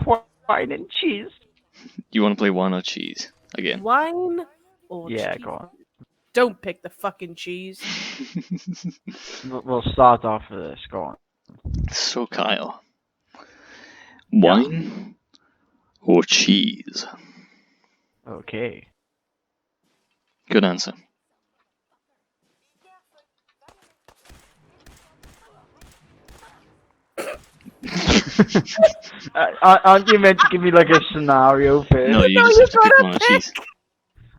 Wine and cheese. You want to play wine or cheese again? Wine or Yeah, cheese? go on. Don't pick the fucking cheese. We'll start off with this. Go on. So, Kyle, wine or cheese? Okay. Good answer. Aren't you meant to give me like a scenario first? No, you No, just you have to pick gotta one or cheese.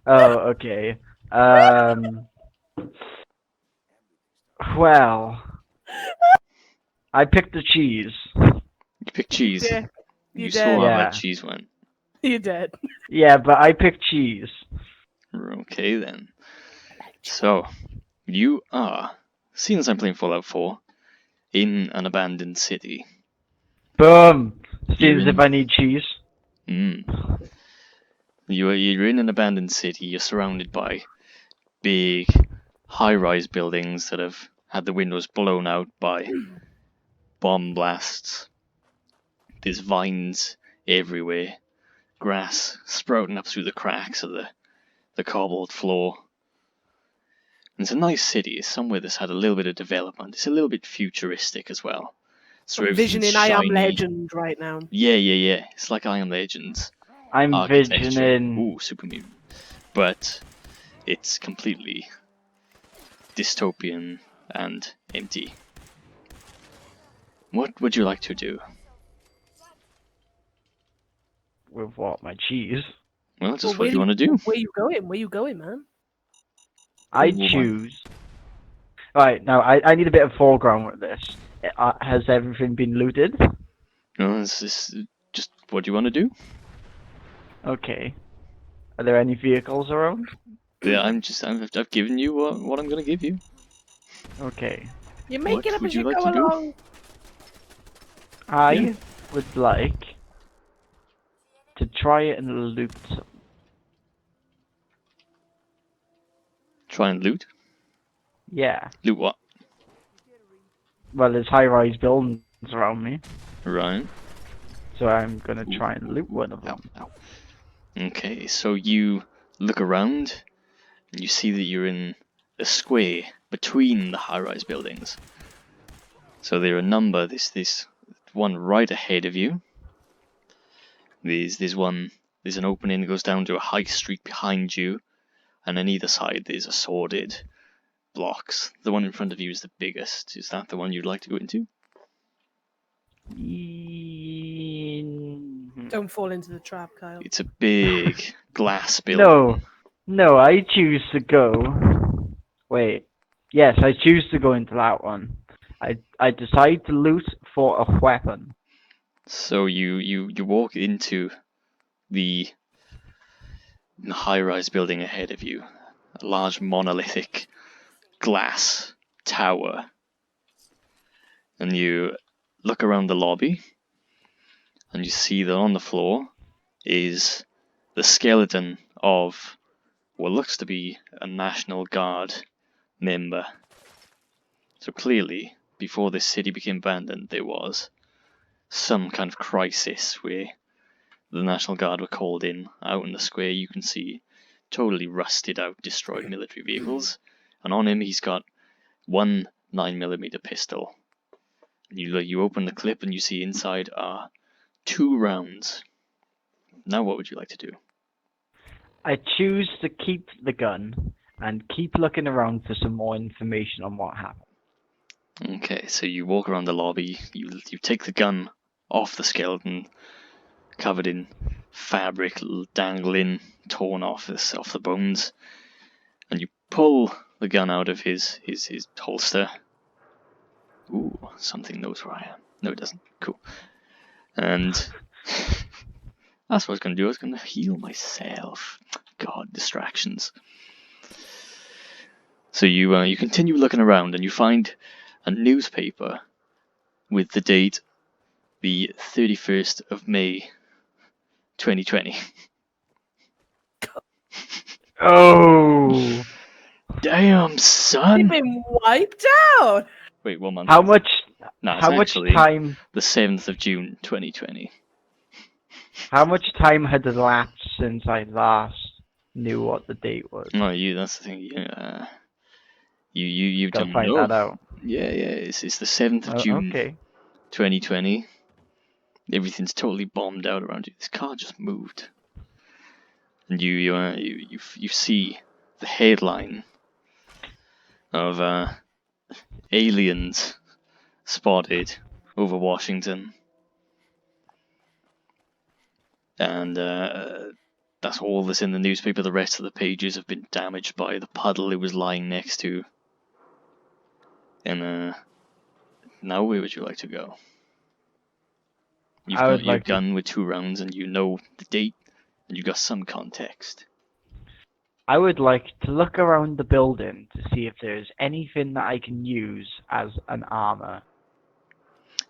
Oh, okay. Well, I picked the cheese. You pick cheese. Yeah, you You did. swore Yeah. about cheese one. You did. Yeah, but I picked cheese. Okay then. So, you are, since I'm playing Fallout 4, in an abandoned city. Boom. You're Seems if in- I need cheese. You're in an abandoned city. You're surrounded by big, high-rise buildings that have had the windows blown out by bomb blasts. There's vines everywhere, grass sprouting up through the cracks of the cobbled floor. And it's a nice city. It's somewhere that's had a little bit of development. It's a little bit futuristic as well. So I'm everything's visioning I Am shiny. Legend right now. Yeah. It's like I Am Legends. I'm Architecture. visioning. Ooh, super mutant. But it's completely dystopian and empty. What would you like to do? With what? My cheese? Well, just Well, what do you want to do? Where you going? Where you going, man? I Ooh, what? choose. Right, now I need a bit of foreground with this. Has everything been looted? No, it's just what do you want to do? Okay. Are there any vehicles around? Yeah, I've given you what I'm gonna give you. Okay. You make it What up would as you you like go to do? along. I Yeah. would like to try and loot some. Try and loot. Yeah. Loot what? Well, there's high-rise buildings around me, Right. so I'm gonna try and loot one of them. Ow. Okay, so you look around and you see that you're in a square between the high-rise buildings. So there are a number. There's one right ahead of you. There's an opening that goes down to a high street behind you, and on either side there's assorted blocks. The one in front of you is the biggest. Is that the one you'd like to go into? Don't fall into the trap, Kyle. It's a big glass building. No, I choose to go. Wait. Yes, I choose to go into that one. I decide to loot for a weapon. So you walk into the high-rise building ahead of you, a large monolithic glass tower, and you look around the lobby, and you see that on the floor is the skeleton of what looks to be a National Guard member. So clearly, before this city became abandoned, there was some kind of crisis where the National Guard were called in. Out in the square, you can see totally rusted out, destroyed military vehicles, and on him he's got one 9mm pistol. You open the clip and you see inside are 2 rounds. Now what would you like to do? I choose to keep the gun and keep looking around for some more information on what happened. Okay, so you walk around the lobby, you take the gun off the skeleton, covered in fabric, dangling, torn off the bones, and you pull the gun out of his holster. Ooh, something knows where I am. No, it doesn't. Cool. And that's what I was going to do. I was going to heal myself. God, distractions. So you continue looking around and you find a newspaper with the date the 31st of May 2020. Oh! Damn, You've son! been wiped out. Wait, 1 month. How much? No, it's How much actually time? the 7th of June 2020. How much time had elapsed since I last knew what the date was? No, that's the thing. You Gotta don't find know. that out. Yeah, it's the 7th of June, Okay. 2020. Everything's totally bombed out around you. This car just moved, and you see the headline of aliens spotted over Washington, and that's all that's in the newspaper. The rest of the pages have been damaged by the puddle it was lying next to. And now where would you like to go? You've I got would your like to. gun with 2 rounds, and you know the date, and you got some context. I would like to look around the building to see if there's anything that I can use as an armor.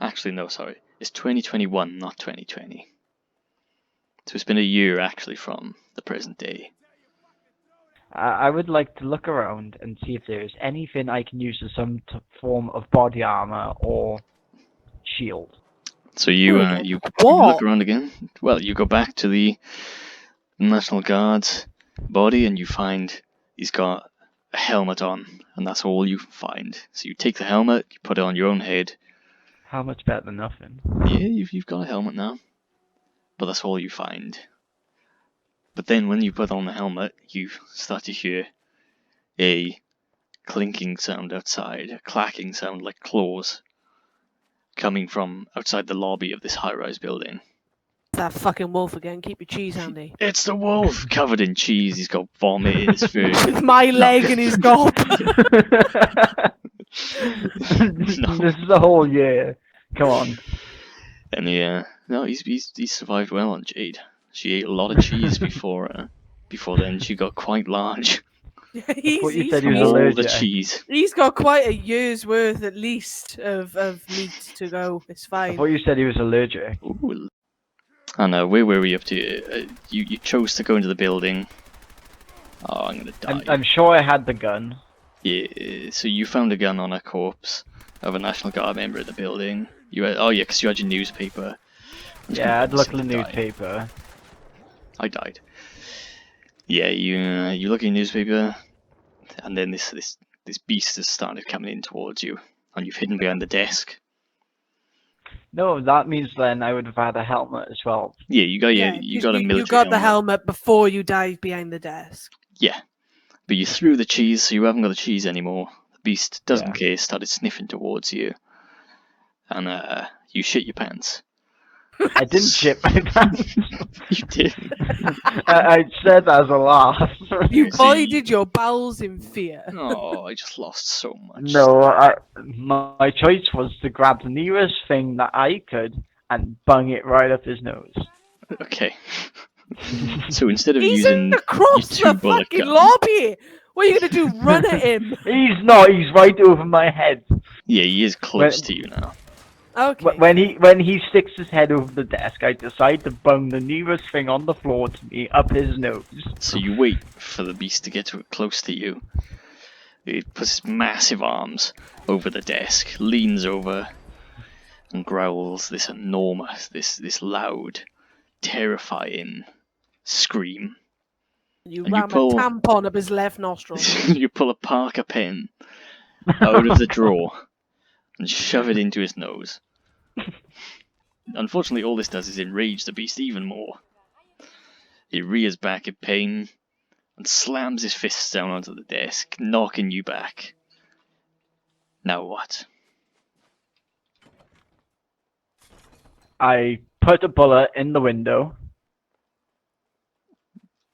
Actually, no, sorry. It's 2021, not 2020. So it's been a year, actually, from the present day. I would like to look around and see if there's anything I can use as some form of body armor or shield. So you you look What? around again. Well, you go back to the National Guard's body, and you find he's got a helmet on, and that's all you find. So you take the helmet, you put it on your own head. How much better than nothing? Yeah, you've got a helmet now, but that's all you find. But then when you put on the helmet, you start to hear a clinking sound outside, a clacking sound like claws coming from outside the lobby of this high-rise building. That fucking wolf again. Keep your cheese handy. It's the wolf, covered in cheese. He's got vomit in his food. With my leg in his gob. This is the whole year. Come on. And no, he's survived well on Jade. She ate a lot of cheese before then. She got quite large. thought you he's, said he was All the allergic. cheese. he's got quite a year's worth at least of meat to go. It's I fine. thought you said he was allergic. Ooh. And where were we up to? You chose to go into the building. Oh, I'm gonna die. I'm sure I had the gun. Yeah, so you found a gun on a corpse of a National Guard member in the building. Because you had your newspaper. Yeah, I had a look at the Die. newspaper. I died. Yeah, you look at your newspaper, and then this beast has started coming in towards you, and you've hidden behind the desk. No, that means then I would have had a helmet as well. Yeah, you got Yeah, you 'cause got a military you got the helmet before you dived behind the desk. Yeah, but you threw the cheese, so you haven't got the cheese anymore. The beast doesn't Yeah. care, started sniffing towards you, and you shit your pants. I didn't shit my pants. You did. I said as a laugh. You See- voided your bowels in fear. Oh, I just lost so much. No, my choice was to grab the nearest thing that I could and bung it right up his nose. Okay. So instead of He's using across your the 2-bullet fucking gun, lobby. What are you gonna do? Run at him? He's not. He's right over my head. yeah, he is close to you now. Okay. When he sticks his head over the desk, I decide to bung the nearest thing on the floor to me up his nose. So you wait for the beast to get close to you. It puts its massive arms over the desk, leans over, and growls this enormous, this loud, terrifying scream. You and ram you pull- a tampon up his left nostril. You pull a Parker pen out of the drawer and shove it into his nose. Unfortunately, all this does is enrage the beast even more. He rears back in pain and slams his fists down onto the desk, knocking you back. Now what? I put a bullet in the window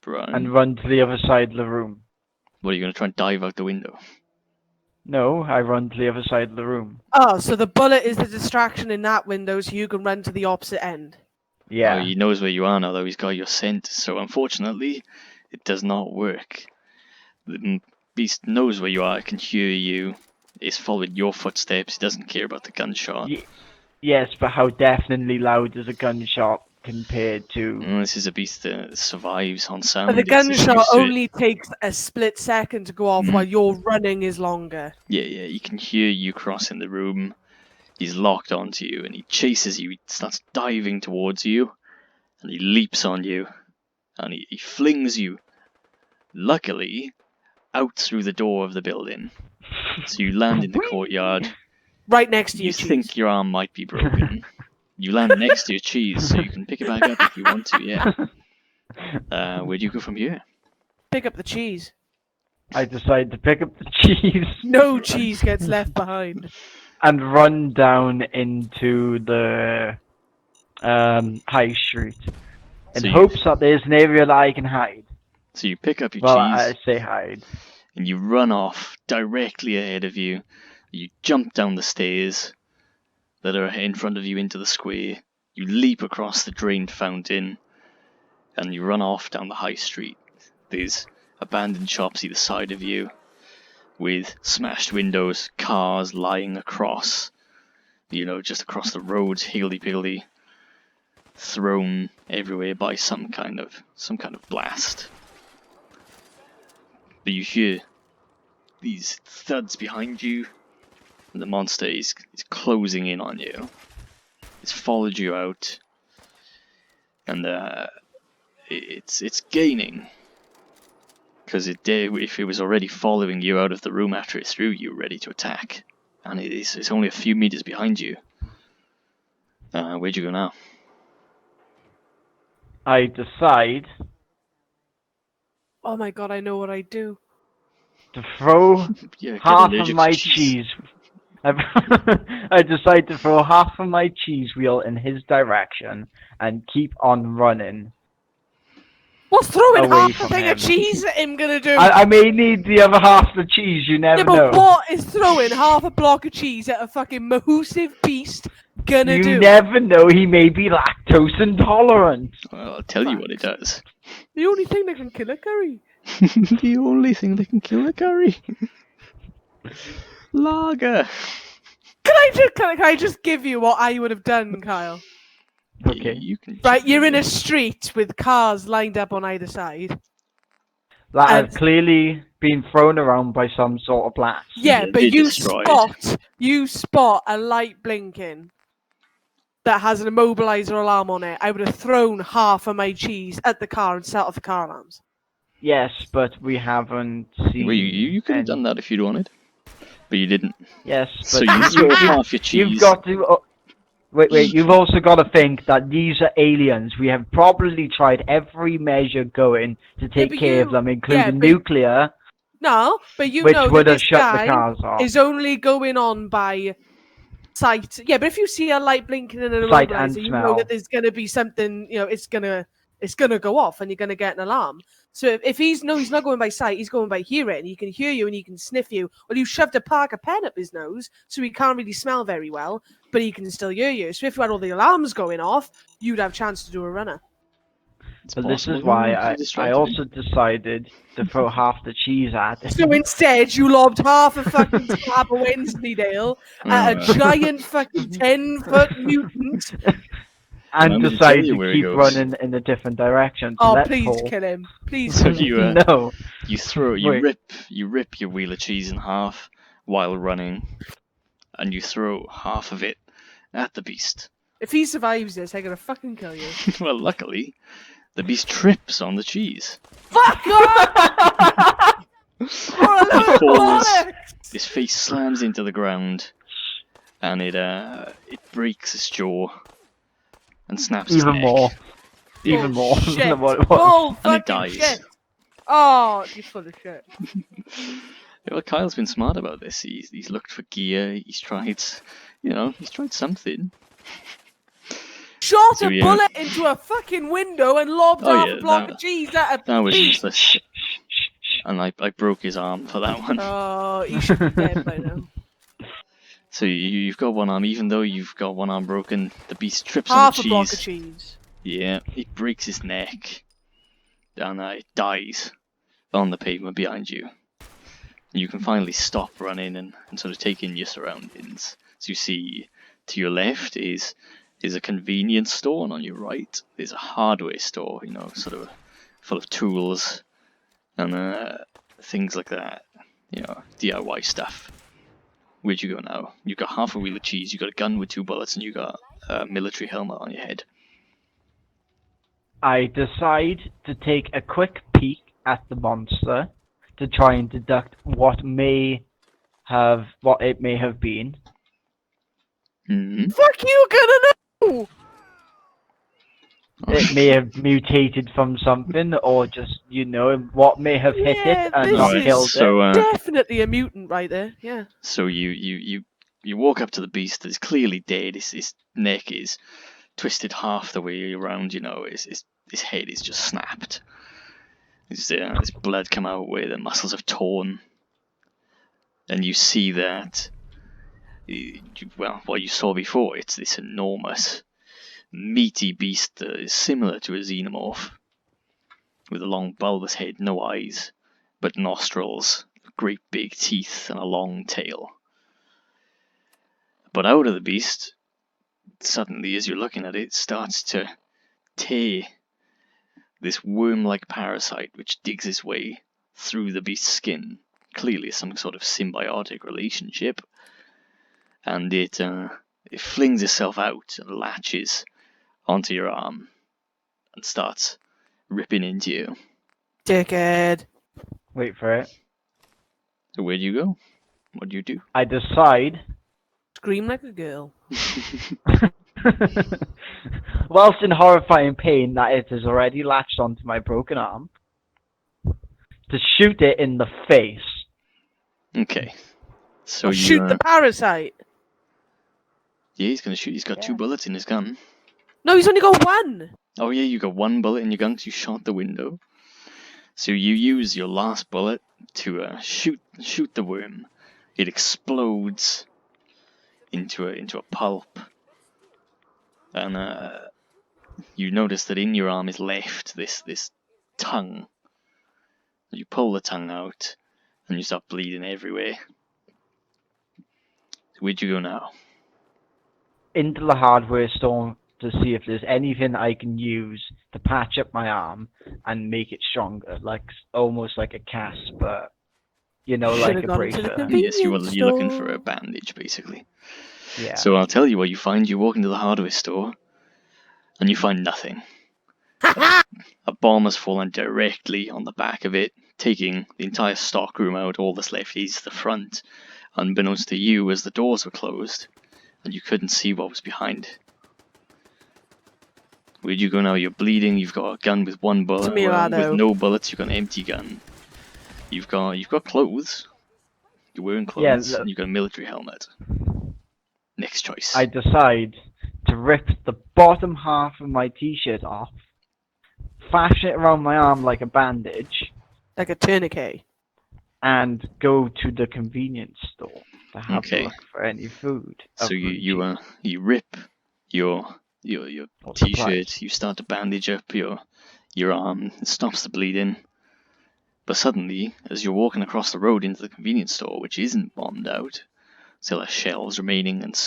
Brian, and run to the other side of the room. what are you going to try and dive out the window? No, I run to the other side of the room. Oh, so the bullet is the distraction in that window, so you can run to the opposite end. Yeah. Oh, he knows where you are now, though. He's got your scent. So unfortunately, it does not work. The beast knows where you are. Can hear you. Is following your footsteps. He doesn't care about the gunshot. Yes, but how deafeningly loud is a gunshot compared to... This is a beast that survives on sound. But the It's gunshot used to it. only takes a split second to go off while your running is longer. Yeah, he can hear you crossing the room. He's locked onto you and he chases you. He starts diving towards you. and he leaps on you, and he flings you, luckily, out through the door of the building. So you land in the courtyard. Right next to You your cheese. think your arm might be broken. You land next to your cheese, so you can pick it back up if you want to, yeah. Where do you go from here? Pick up the cheese. I decide to pick up the cheese No cheese gets left behind. and run down into the high street in So you- hopes that there's an area that I can hide. So you pick up your Well, cheese, I say hide. and you run off directly ahead of you. You jump down the stairs that are in front of you into the square. You leap across the drained fountain, and you run off down the high street. There's abandoned shops either side of you, with smashed windows, cars lying across, just across the roads, higgledy-piggledy, thrown everywhere by some kind of blast. But you hear these thuds behind you, and the monster is closing in on you. It's followed you out, and it's gaining. Because if it was already following you out of the room after it threw you, ready to attack, and it's only a few meters behind you. Where'd you go now? I decide Oh my god, I know what I do. to throw Yeah, get half allergic of to my cheese. I decide to throw half of my cheese wheel in his direction and keep on running. What's throwing Away half a from thing of him. cheese at him gonna do? I may need the other half of the cheese, you never Yeah, but know. what is throwing half a block of cheese at a fucking mahoosive beast gonna You do? never know, he may be lactose intolerant. Well, I'll tell you what it does. The only thing that can kill a curry. The only thing that can kill a curry. Lager. Can I just give you what I would have done, Kyle? Okay. You can. Right, you're in a street with cars lined up on either side. That And- has clearly been thrown around by some sort of blast. Yeah, Yeah, but they're you destroyed. spot a light blinking that has an immobilizer alarm on it. I would have thrown half of my cheese at the car and set off the car alarms. Yes, but we haven't seen. Well, you could have done that if you'd wanted, but you didn't. Yes, but So you throw half your cheese. You've got to. Wait. You've also got to think that these are aliens. We have probably tried every measure going to take but care of you- them, including yeah, but- nuclear, No, but you which know would that have this shut the guy cars off. is only going on by sight. Yeah, but if you see a light blinking in an Sight and immobilizer, you know smell. that there's going to be something. It's gonna go off, and you're gonna get an alarm. So if he's not going by sight, he's going by hearing. He can hear you and he can sniff you. Well, you shoved a Parker pen up his nose, so he can't really smell very well, but he can still hear you. So if you had all the alarms going off, you'd have a chance to do a runner. It's But this possible is why you could I distract also him. decided to throw half the cheese at it. So instead, you lobbed half a fucking slab of Wensleydale at a giant fucking 10-foot mutant. And I'm gonna decide tell you to where he keep goes. running in a different direction. To Oh, let please Paul. kill him. Please So kill him. you No. Wait. rip your wheel of cheese in half while running, and you throw half of it at the beast. If he survives this, I'm gonna fucking kill you. Well, luckily, the beast trips on the cheese. Fuck off! What a load of falls. bollocks! His face slams into the ground, and it breaks his jaw and snaps his Even neck. more. Even more Bullshit. than what it was. Bull And he fucking dies. shit. Oh, you're full of shit. Yeah, well, Kyle's been smart about this. He's looked for gear. He's tried something. Shot So, a yeah. bullet into a fucking window and lobbed Oh, half yeah, a block that- of cheese at a That was beast. useless. And I broke his arm for that one. Oh, he should be dead by now. So you've got one arm, even though you've got one arm broken, the beast trips Half on a the block of cheese. cheese. Yeah, it breaks his neck. And it dies on the pavement behind you. You can finally stop running and sort of take in your surroundings. So you see to your left is a convenience store, and on your right is a hardware store, sort of full of tools and things like that. DIY stuff. Where'd you go now? You got half a wheel of cheese, you got a gun with 2 bullets, and you got a military helmet on your head. I decide to take a quick peek at the monster to try and deduct what it may have been. Hmm. Fuck you gonna know! It may have mutated from something, or just what may have hit Yeah, it and this not Alright, killed so it. Definitely a mutant right there. Yeah. so you walk up to the beast that's clearly dead. His neck is twisted half the way around. His head is just snapped. His blood come out where the muscles have torn, and you see that. Well, what you saw before, it's this enormous, meaty beast that is similar to a xenomorph, with a long bulbous head, no eyes, but nostrils, great big teeth, and a long tail. But out of the beast, suddenly, as you're looking at it, starts to tear this worm-like parasite which digs its way through the beast's skin. Clearly, some sort of symbiotic relationship, and it flings itself out and latches onto your arm and starts ripping into you. Dickhead. Wait for it. So where do you go? What do you do? I decide, Scream like a girl. whilst in horrifying pain that it has already latched onto my broken arm, to shoot it in the face. Okay. So Or you shoot the parasite. yeah, he's gonna shoot. He's got 2 bullets in his gun. No, he's only got one. Oh yeah, you got 1 bullet in your gun because you shot the window. So you use your last bullet to shoot the worm. It explodes into a pulp, and you notice that in your arm is left this tongue. You pull the tongue out, and you start bleeding everywhere. So where'd you go now? Into the hardware store to see if there's anything I can use to patch up my arm and make it stronger, almost like a cast, but like Should've a gone to the bracer. Yes, you're Convenience looking for store. a bandage, basically. Yeah. So I'll tell you what you find. You walk into the hardware store, and you find nothing. A bomb has fallen directly on the back of it, taking the entire stockroom out. All that's left is the front, unbeknownst to you, as the doors were closed, and you couldn't see what was behind. Where'd you go now? You're bleeding. You've got a gun with 1 bullet. With no bullets, you've got an empty gun. You've got clothes. You're wearing clothes, and you've got a military helmet. Next choice. I decide to rip the bottom half of my t-shirt off, fasten it around my arm like a bandage, Like a tourniquet. and go to the convenience store to have Okay. a look for any food. So you rip your t-shirt. You start to bandage up your arm. It stops the bleeding. But suddenly, as you're walking across the road into the convenience store, which isn't bombed out, still has shelves remaining and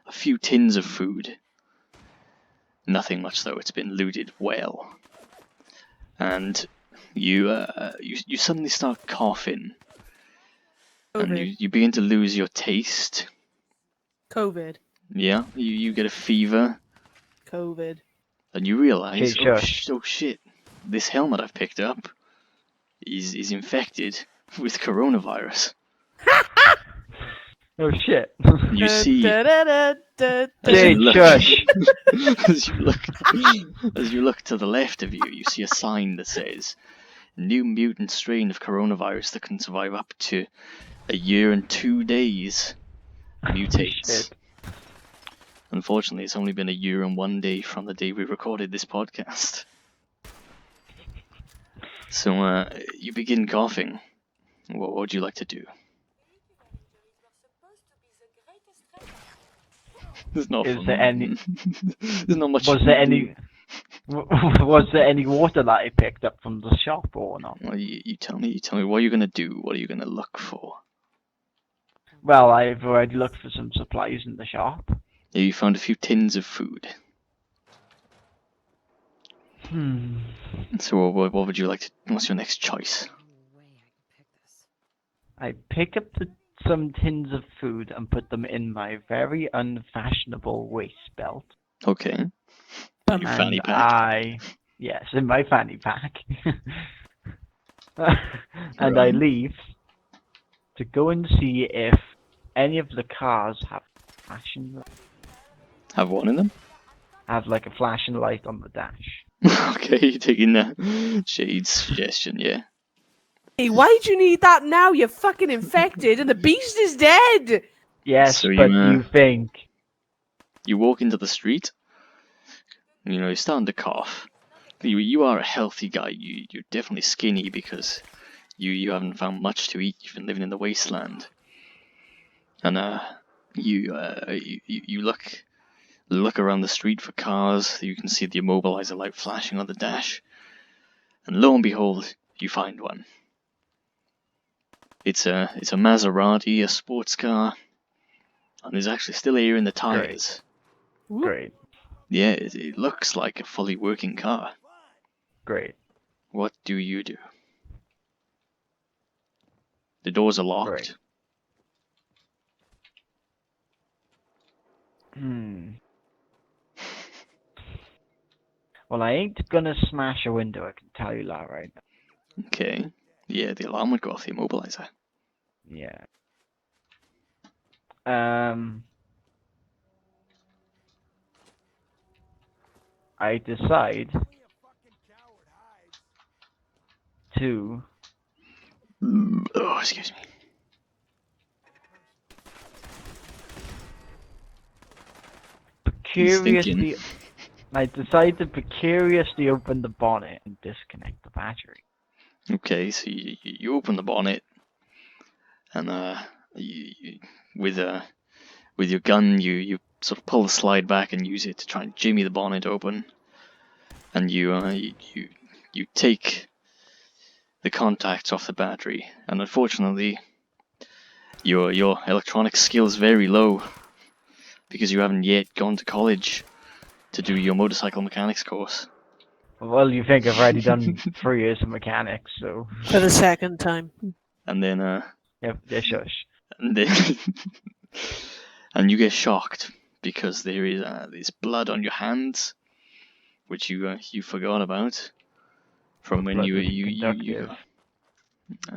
a few tins of food. Nothing much though. It's been looted well. And you suddenly start coughing, and COVID. you begin to lose your taste. COVID. Yeah, you get a fever, COVID. and you realize, Hey, shush. oh shit, this helmet I've picked up is infected with coronavirus. Oh shit. You see, Jay, shush. as you look to the left of you, you see a sign that says, "New mutant strain of coronavirus that can survive up to a year and 2 days. Mutates." Unfortunately, it's only been a year and 1 day from the day we recorded this podcast. So, you begin coughing. What would you like to do? There's not. Is there any? There's not much. Was there any? Was there any water that I picked up from the shop or not? Well, you tell me. You tell me. What are you gonna do? What are you gonna look for? Well, I've already looked for some supplies in the shop. Yeah, you found a few tins of food. So, what would you like to? What's your next choice? I pick up some tins of food and put them in my very unfashionable waist belt. Okay. You fanny And pack. I Yes, in my fanny pack. And I Right. leave to go and see if any of the cars have flashing, Have one in them? have like a flashing light on the dash. Okay, taking the Shade's suggestion, yeah. Hey, why'd you need that now? You're fucking infected and the beast is dead! Yes, So but you think you walk into the street, you're starting to cough. You are a healthy guy. You're definitely skinny because you haven't found much to eat. You've been living in the wasteland, and you look around the street for cars. You can see the immobilizer light flashing on the dash, and lo and behold, you find one. It's a Maserati, a sports car, and there's actually still air in the tires. great, Yeah, it looks like a fully working car. great, What do you do? The doors are locked. great. Well, I ain't gonna smash a window, I can tell you that right now. Okay. Yeah, the alarm would go off the immobilizer. Yeah. I decide to Oh, excuse me. He's thinking. precariously. I decide to precariously open the bonnet and disconnect the battery. Okay, so you open the bonnet, and with your gun, you sort of pull the slide back and use it to try and jimmy the bonnet open, and you take the contacts off the battery, and unfortunately, your electronic skills very low because you haven't yet gone to college to do your motorcycle mechanics course. Well, you think I've already done 3 years of mechanics, so For the second time. And then yeah, shush. and then and you get shocked because there's blood on your hands, which you forgot about from when Blood you was you you, you conductive.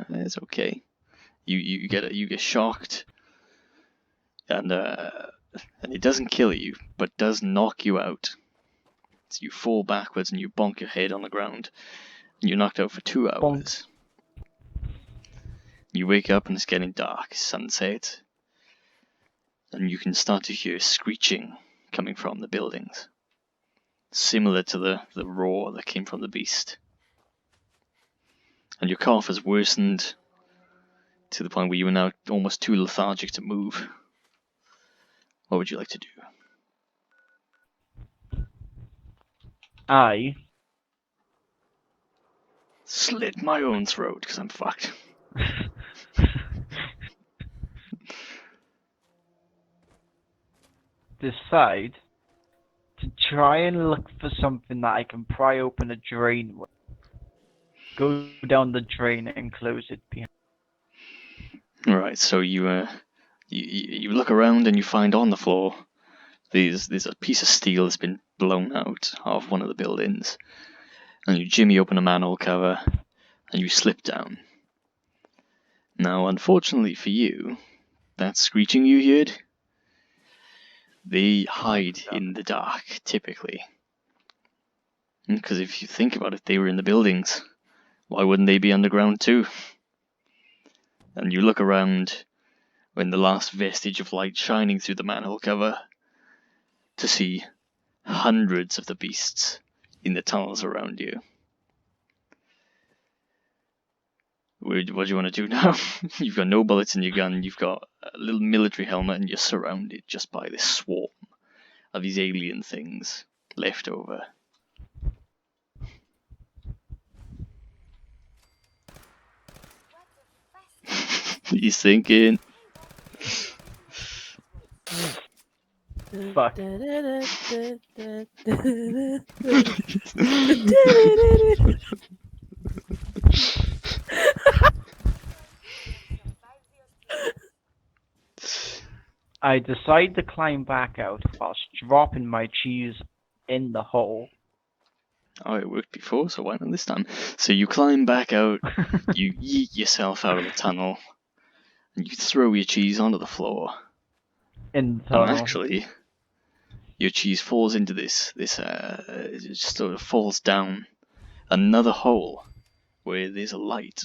it's okay. You get shocked, and it doesn't kill you, but does knock you out. So you fall backwards and you bonk your head on the ground, and you're knocked out for 2 hours. Bonk. You wake up and it's getting dark, sunset, and you can start to hear screeching coming from the buildings, similar to the roar that came from the beast. And your cough has worsened to the point where you are now almost too lethargic to move. What would you like to do? I Slit my own throat because I'm fucked. decide to try and look for something that I can pry open a drain with. Go down the drain and close it behind. Alright, so you look around and you find on the floor there's a piece of steel that's been blown out of one of the buildings. And you jimmy open a manhole cover and you slip down. Now, unfortunately for you, that screeching you heard, they hide in the dark, typically. Because if you think about it, they were in the buildings. Why wouldn't they be underground too? And you look around when the last vestige of light shining through the manhole cover to see hundreds of the beasts in the tunnels around you. What do you want to do now? You've got no bullets in your gun, you've got a little military helmet, and you're surrounded just by this swarm of these alien things left over. He's thinking. Fuck. I decide to climb back out whilst dropping my cheese in the hole. Oh, it worked before, so why not this time? So you climb back out, you yeet yourself out of the tunnel, and you throw your cheese onto the floor. In the And tunnel. actually, your cheese falls into this it just sort of falls down another hole where there's a light.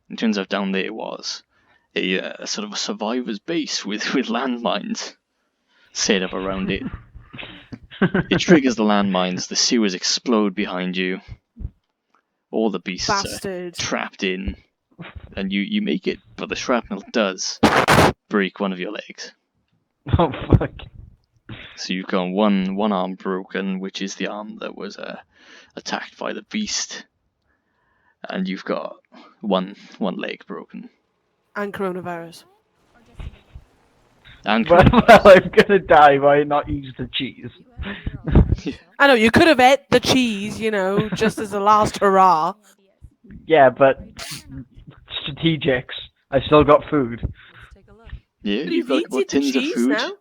It turns out down there was a sort of a survivor's base with landmines set up around it. It triggers the landmines, the sewers explode behind you, all the beasts Bastard. are trapped in, and you make it, but the shrapnel does break one of your legs. Oh fuck. So you've got one arm broken, which is the arm that was attacked by the beast, and you've got one leg broken. And coronavirus. And Well, I'm gonna die. Why not use the cheese? I know, you could have ate the cheese, just as a last hurrah. Yeah, but strategics. I still got food. yeah, But you've got a you've couple of eaten tins the of cheese food. now.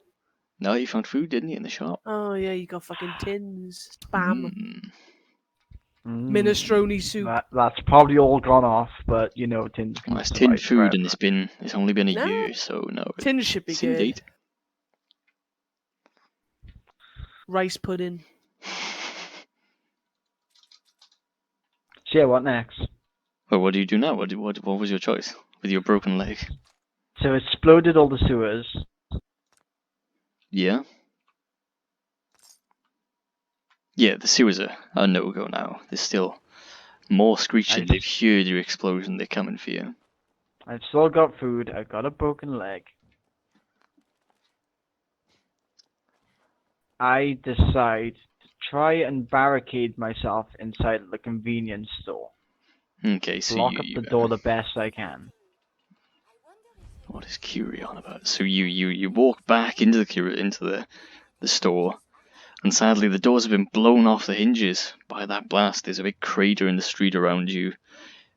No, you found food, didn't you, in the shop? Oh, yeah, you got fucking tins. Spam. Mm, Minestrone soup. that's probably all gone off, but tins can Well, it's survive tinned food, and forever. it's only been a No. year, so no. Tins should be It's in good. date. Rice pudding. So yeah, what next? Well, what do you do now? What was your choice with your broken leg? So exploded all the sewers. Yeah. Yeah, the sewers are a no-go now. There's still more screeching. They've heard your explosion. They're coming for you. I've still got food. I've got a broken leg. I decide to try and barricade myself inside the convenience store. Okay, so Block up the door the best I can. What is Curie on about? So you walk back into the store, and sadly the doors have been blown off the hinges by that blast. There's a big crater in the street around you,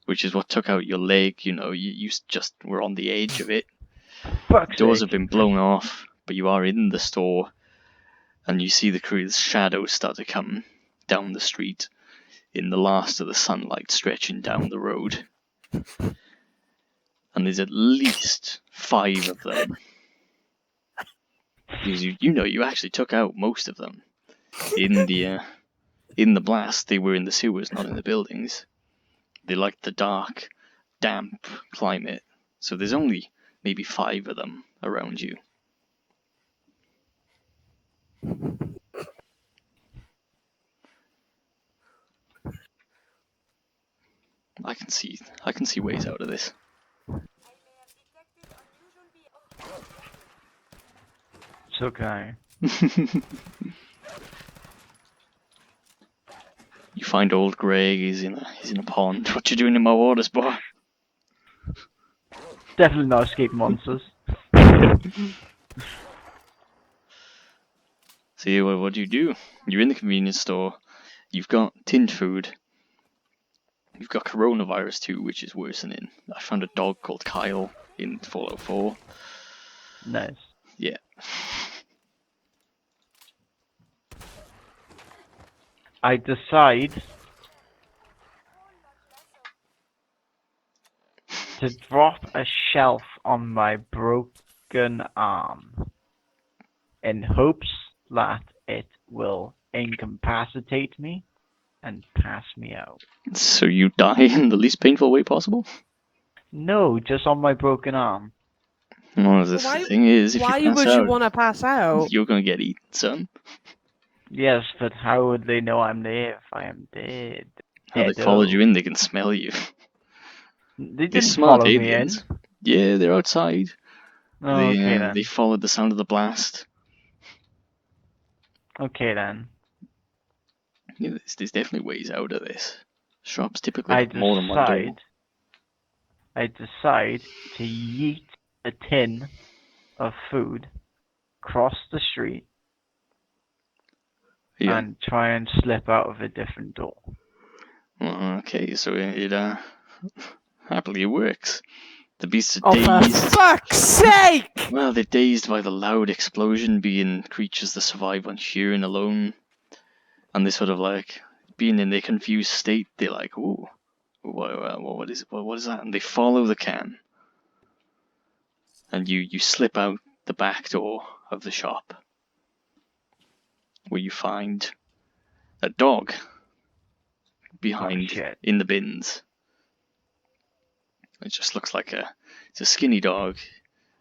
which is what took out your leg. You just were on the edge of it. Fuck's Doors sake. have been blown off, but you are in the store, and you see the crew's shadows start to come down the street in the last of the sunlight stretching down the road. And there's at least 5 of them. Because you actually took out most of them. In the blast, they were in the sewers, not in the buildings. They liked the dark, damp climate. So there's only maybe 5 of them around you. I can see ways out of this. It's okay. You find old Greg. He's in a pond. What you doing in my waters, boy? Definitely not escape monsters. So yeah, what do you do? You're in the convenience store. You've got tinned food. You've got coronavirus too, which is worsening. I found a dog called Kyle in Fallout 4. Nice. Yeah. I decide to drop a shelf on my broken arm in hopes that it will incapacitate me and pass me out. So you die in the least painful way possible? No, just on my broken arm. Well, the thing is, if why you pass would out, you want to pass out? you're gonna get eaten, son. Yes, but how would they know I'm there if I am dead? How they followed you in, they can smell you. They They're didn't smart follow aliens. me in. Yeah, they're outside. Oh, okay then. They followed the sound of the blast. Okay then. Yeah, there's definitely ways out of this. Shops typically have more than one door. I decide to yeet a tin of food across the street Yeah. and try and slip out of a different door. Okay, so it happily works. The beasts are Oh, for dazed. fuck's sake! Well, they're dazed by the loud explosion, being creatures that survive on hearing alone. And they sort of being in their confused state, they're like, "Ooh, what is that?" And they follow the can, and you slip out the back door of the shop, where you find a dog behind shit. in the bins. It just looks like it's a skinny dog.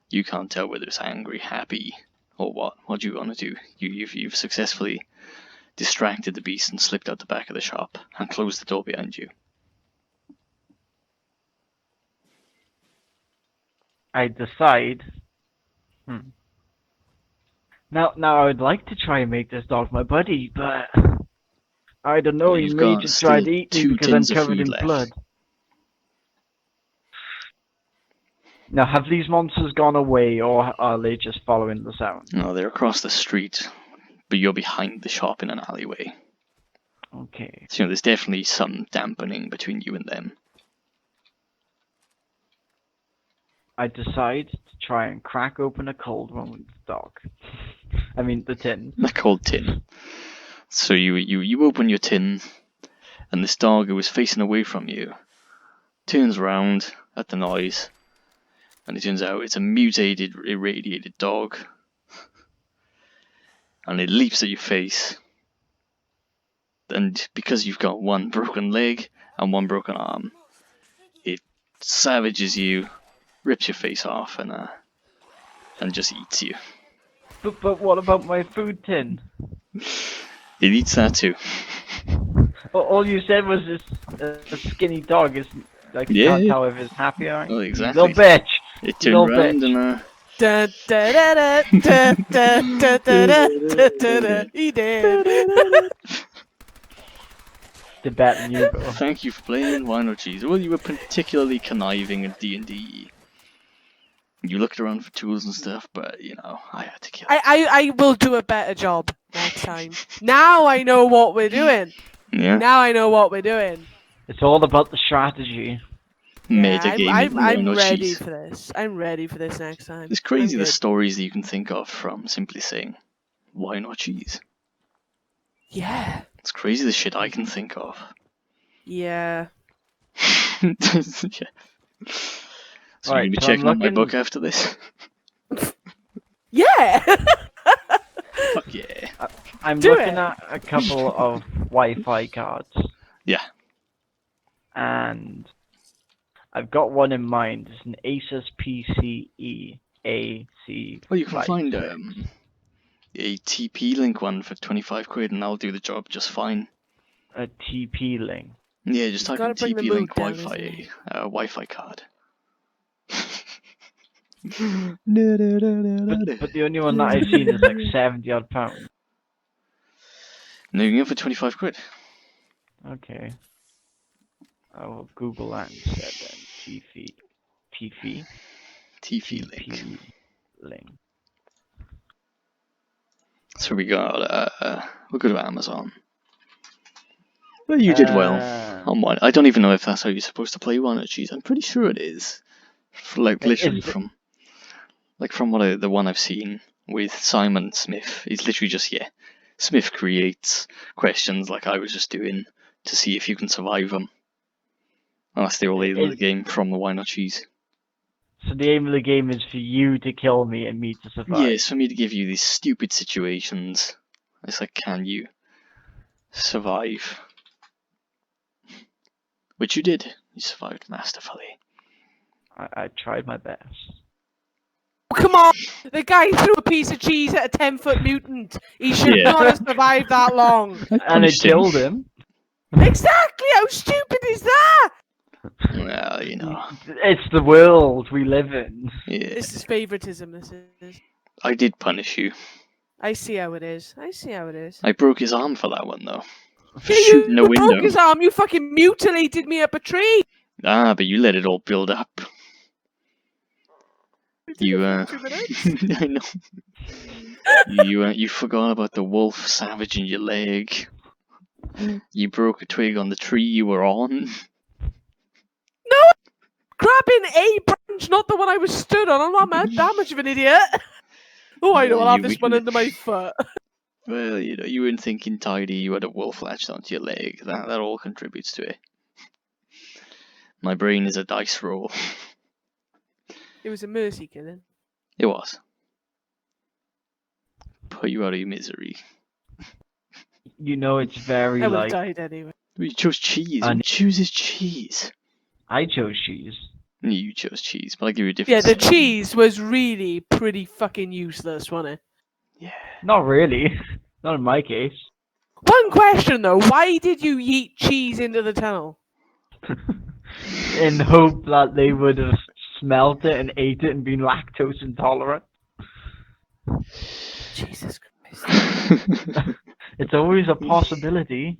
You can't tell whether it's angry, happy, or what. What do you want to do? You've successfully distracted the beast and slipped out the back of the shop and closed the door behind you. I decide. Now I would like to try and make this dog my buddy, but I don't know. Well, He you've may got just still try to eat me 2 because I'm tins of covered food in left. blood. Now, have these monsters gone away, or are they just following the sound? No, they're across the street, but you're behind the shop in an alleyway. Okay. So there's definitely some dampening between you and them. I decide to try and crack open a cold one with the dog. I mean, the tin. A cold tin. So you open your tin, and this dog who was facing away from you turns round at the noise, and it turns out it's a mutated, irradiated dog. And it leaps at your face, and because you've got one broken leg and one broken arm, it savages you, rips your face off, and just eats you. But what about my food tin? It eats that too. All you said was this a skinny dog is like you Yeah, can't yeah. tell if it's happy or Oh, you exactly. little bitch. It You turned little around bitch. and Da, da, da, da, da, da, da, da, da, da, da. He did. Did better than you, bro. thank you for playing Wine or Cheese. Well, you were particularly conniving at D&D. You looked around for tools and stuff, but I had to kill it. I will do a better job next time. Now I know what we're doing. Yeah. Now I know what we're doing. It's all about the strategy. Metagaming Wine I'm or ready Cheese. for this. I'm ready for this next time. It's crazy I'm the good. stories that you can think of from simply saying, why not cheese? Yeah. It's crazy the shit I can think of. Yeah. Yeah. So Right, you're going to be so I'm checking out my looking- book after this? Yeah. Fuck yeah. I'm Do looking it. at a couple of Wi-Fi cards. Yeah. And I've got one in mind. It's an Asus PCE AC. Well, you can find 56. a TP-Link one for 25 quid and that'll do the job just fine. A TP link. Yeah, just type in gotta bring the TP-Link mood down, Wi-Fi, isn't he? Wi-Fi card. But the only one that I've seen is like 70 odd pounds. No, you can get it for 25 quid. Okay. I will Google that instead then. TP-Link. TP link. So we'll go to Amazon. Well, you did well on one. I don't even know if that's how you're supposed to play One or Cheese. I'm pretty sure it is. Literally from the one I've seen with Simon Smith. It's literally just Smith creates questions like I was just doing to see if you can survive them. And that's the whole aim of the game from the Why Not Cheese. So the aim of the game is for you to kill me and me to survive. Yeah, it's for me to give you these stupid situations. It's like, can you survive? Which you did. You survived masterfully. I tried my best. Come on! The guy threw a piece of cheese at a 10-foot mutant. He should not have survived that long. And it killed him. Exactly! How stupid is that? Well, It's the world we live in. Yeah. This is favoritism, this is. I did punish you. I see how it is. I broke his arm for that one, though. Yeah, Shooting a you window. broke his arm, you fucking mutilated me up a tree! Ah, but you let it all build up. You, I know. I know. You forgot about the wolf savaging your leg. You broke a twig on the tree you were on. No! Grabbing a branch, not the one I was stood on. I'm not that much of an idiot. Oh, I know, I'll have this one under my foot. Well, you weren't thinking tidy, you had a wolf latched onto your leg. That all contributes to it. My brain is a dice roll. It was a mercy killing. It was. Put you out of your misery. You know, it's very I would have like. died anyway. You chose cheese. Who chooses cheese? I chose cheese. You chose cheese, but I'll give you a Yeah, different. the cheese was really pretty fucking useless, wasn't it? Yeah. Not really. Not in my case. One question though, why did you yeet cheese into the tunnel? In hope that they would have smelt it and ate it and been lactose intolerant. Jesus Christ. It's always a possibility.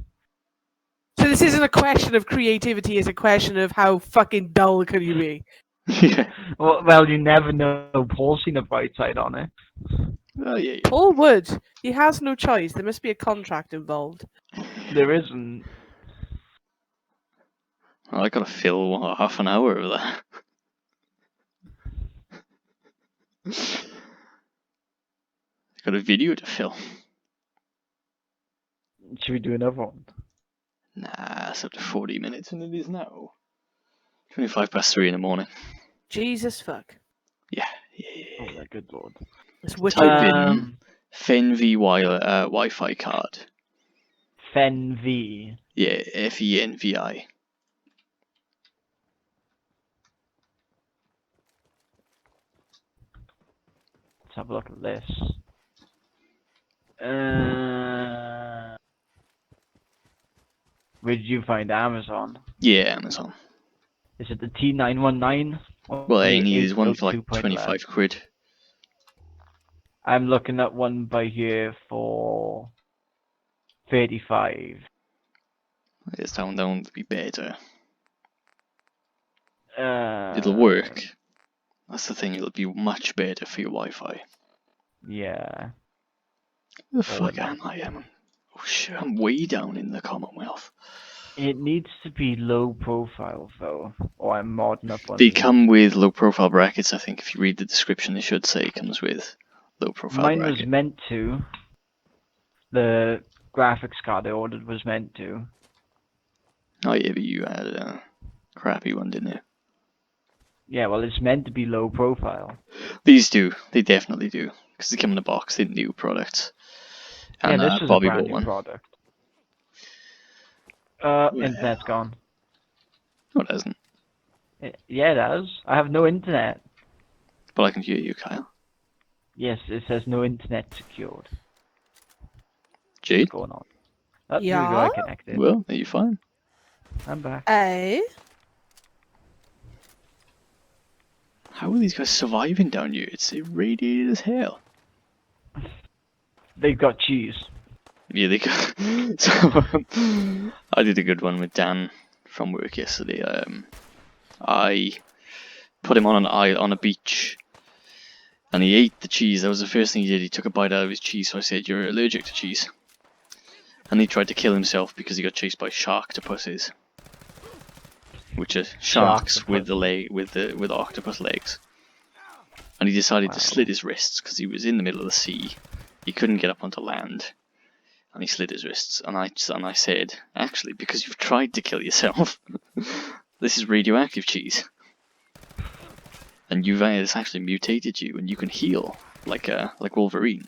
So this isn't a question of creativity, it's a question of how fucking dull could you be? Yeah. Well, you never know. Paul's seen a bright side on it. Oh yeah. Paul Wood, he has no choice. There must be a contract involved. There isn't. I gotta fill half an hour of that. Got a video to fill. Should we do another one? Nah, it's up to 40 minutes, and it is now 3 in the morning. Jesus fuck. Yeah. Oh my good lord. It's wicked. Type in FenV Wi-Fi card. FenV. Yeah, FENVI. Let's have a look at this. Where did you find Amazon? Yeah, Amazon. Is it the T919? Or Well, the any is one for like 802.11? 25 quid. I'm looking at one by here for 35. It's down to be better. Uh, It'll work. That's the thing, it'll be much better for your Wi-Fi. Yeah. Where the fuck am I? Oh shit, I'm way down in the Commonwealth. It needs to be low profile though, or I'm modding up on They these. come with low profile brackets, I think. If you read the description, it should say it comes with low profile Mine bracket. was meant to. The graphics card I ordered was meant to. Oh yeah, but you had a crappy one, didn't you? Yeah, well, it's meant to be low profile. These do. They definitely do. Because they come in a box. They're new products. And Yeah, this is Bobby a brand bought new one. product. Well. Internet's gone. No, it hasn't. Yeah, it has. I have no internet. But I can hear you, Kyle. Yes, it says no internet secured. Jade? What's going on? Oh, Yeah? Here we go, I connected. Well, are you fine? I'm back. Eh? How are these guys surviving down here? It's irradiated as hell. They've got cheese. Yeah, they got... So, I did a good one with Dan from work yesterday. I put him on a beach, and he ate the cheese. That was the first thing he did. He took a bite out of his cheese. So I said, "You're allergic to cheese." And he tried to kill himself because he got chased by sharktopusses, which are sharks with with octopus legs. And he decided to slit his wrists because he was in the middle of the sea. He couldn't get up onto land. And he slit his wrists, and I said, actually, because you've tried to kill yourself, this is radioactive cheese, and it's actually mutated you, and you can heal like Wolverine.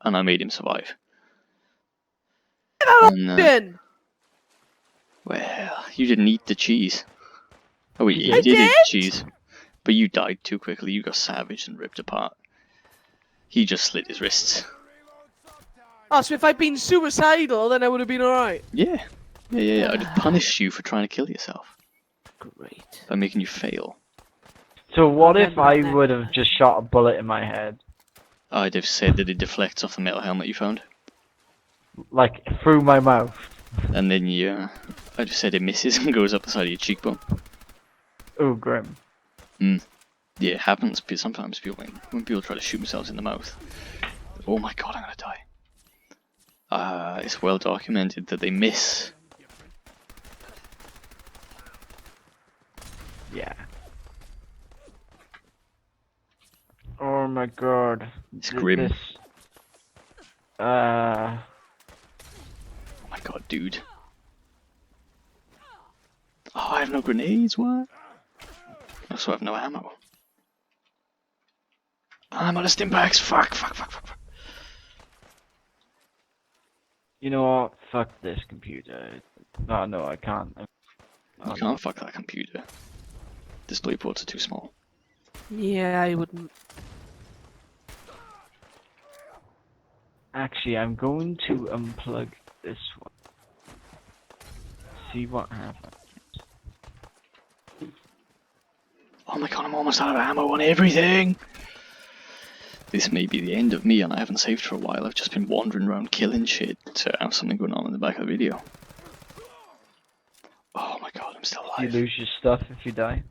And I made him survive. And, well, you didn't eat the cheese. Oh wait, you did eat the cheese, but you died too quickly. You got savaged and ripped apart. He just slit his wrists. Oh, so if I'd been suicidal, then I would have been alright. Yeah. I'd have punished you for trying to kill yourself. Great. By making you fail. So what if Remember I that would have just shot a bullet in my head? I'd have said that it deflects off the metal helmet you found. Like, through my mouth? And then I'd have said it misses and goes up the side of your cheekbone. Oh, grim. Yeah, it happens because sometimes when people try to shoot themselves in the mouth. Oh my god, I'm gonna die. It's well documented that they miss. Yeah. Oh my god. It's grim. This. Oh my god, dude. Oh, I have no grenades, what? I also have no ammo. I'm out of stimpaks, fuck. You know what? Fuck this computer. Oh, no, I can't. You can't fuck that computer. Display ports are too small. Yeah, I wouldn't. Actually, I'm going to unplug this one. See what happens. Oh my god, I'm almost out of ammo on everything! This may be the end of me, and I haven't saved for a while. I've just been wandering around killing shit to have something going on in the back of the video. Oh my god, I'm still You alive. lose your stuff if you die.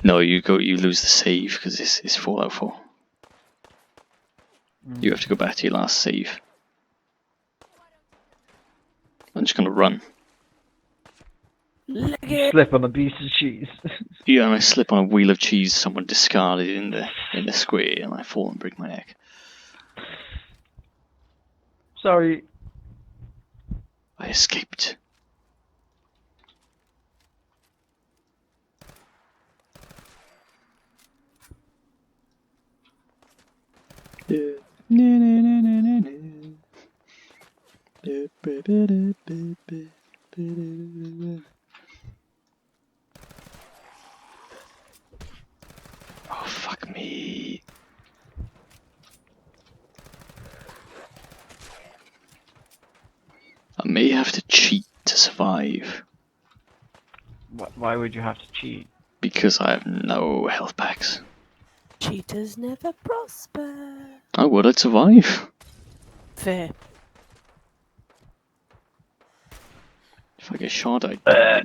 No, you lose the save because this is Fallout 4. You have to go back to your last save. I'm just gonna run. Lick it. Slip on a piece of cheese. Yeah, and I slip on a wheel of cheese someone discarded in the square, and I fall and break my neck. Sorry. I escaped. Oh, fuck me. I may have to cheat to survive, Why would you have to cheat? because I have no health packs. Cheaters never prosper. I would, I'd survive. Fair. If I get shot, I'd die.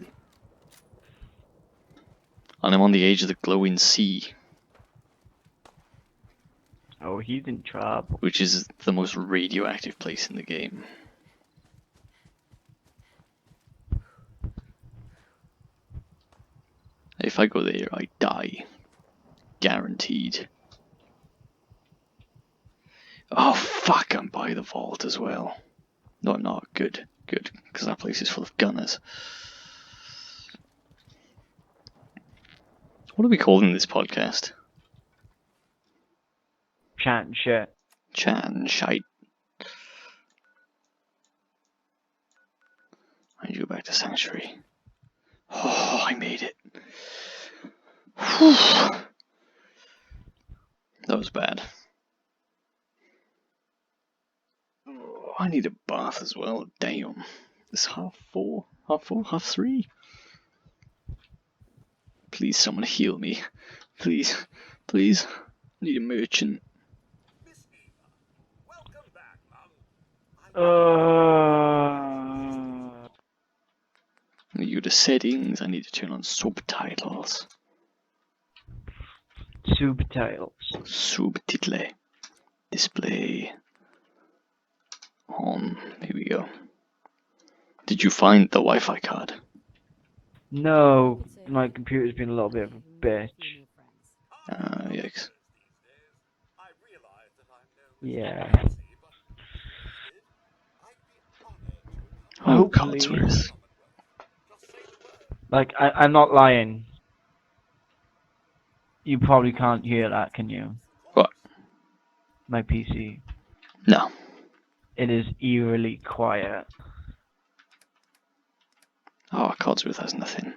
And I'm on the edge of the glowing sea, Oh, he's in trouble. which is the most radioactive place in the game. If I go there, I die. Guaranteed. Oh fuck, I'm by the vault as well. No, I'm not. Good, because that place is full of gunners. What are we calling this podcast? Chat and shit. Chat and shite. I need to go back to Sanctuary. Oh, I made it. Whew. That was bad. Oh, I need a bath as well. Damn. It's 4:30. 3:30. Please, someone heal me. Please. I need a merchant. I need to go to settings. I need to turn on subtitles. Subtitles. Subtitle. Display. On. Here we go. Did you find the Wi-Fi card? No, my computer's been a little bit of a bitch. Yikes. Yeah. Oh, Hopefully. Codsworth. Like, I'm not lying. You probably can't hear that, can you? What? My PC. No. It is eerily quiet. Oh, Codsworth has nothing.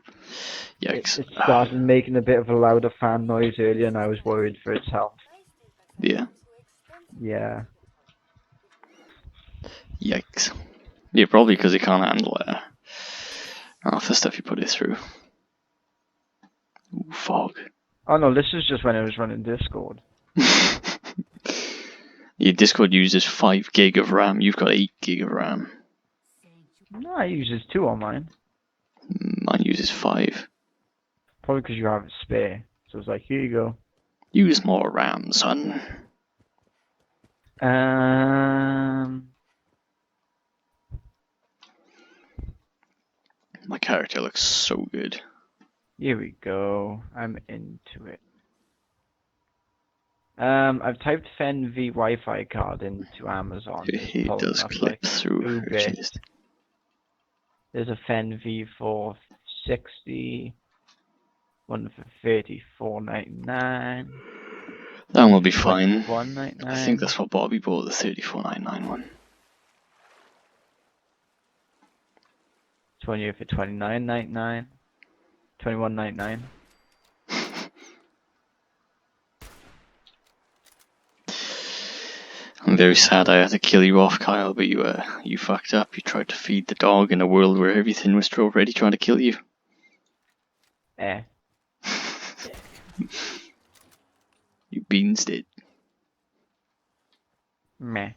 Yikes. It started making a bit of a louder fan noise earlier, and I was worried for its health. Yeah. Yeah. Yikes. Yeah, probably because it can't handle half the stuff you put it through. Ooh, fog. Oh no, this is just when I was running Discord. Your Discord uses 5 gig of RAM. You've got 8 gig of RAM. No, I use this 2 on mine. Mine uses 5. Probably because you have it spare. So it's like, here you go. Use more RAM, son. My character looks so good. Here we go. I'm into it. I've typed FenV Wi-Fi card into Amazon. It's It pulling does up clip like through her Mooip. chest. There's a FenV for 60, one for 34.99, That one will be for fine. 21.99. I think that's what Bobby bought, the 34.99 one. 20 for 29.99, 21.99. I'm very sad I had to kill you off, Kyle, but you fucked up. You tried to feed the dog in a world where everything was already trying to kill you. Eh. You beans did. Meh.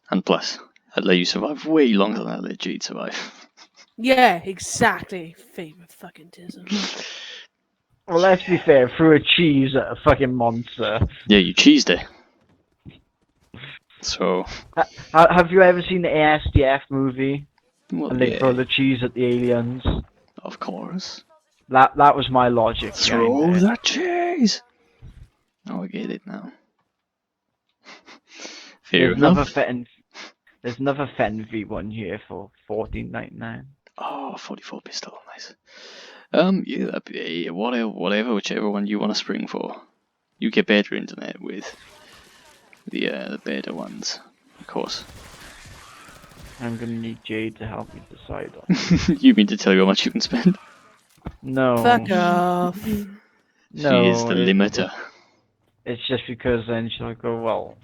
And plus, I'd let you survive way longer than I let Jade survive. Yeah, exactly. Favorite fucking tism. Well, let's be fair. Threw a cheese at a fucking monster. Yeah, you cheesed it. So, Have you ever seen the ASDF movie? well, And they throw yeah, the cheese at the aliens. of course. That was my logic behind Throw it. that cheese! Oh, I get it now. Fair There's enough. another FenV one here for 14.99. Oh, 44 pistol, nice. Yeah, whatever, whichever one you want to spring for. You get better internet with the better ones, of course. I'm gonna need Jade to help me decide on. You mean to tell you how much you can spend? No. Fuck off. She is No. the limiter. It's just because then she'll go, well,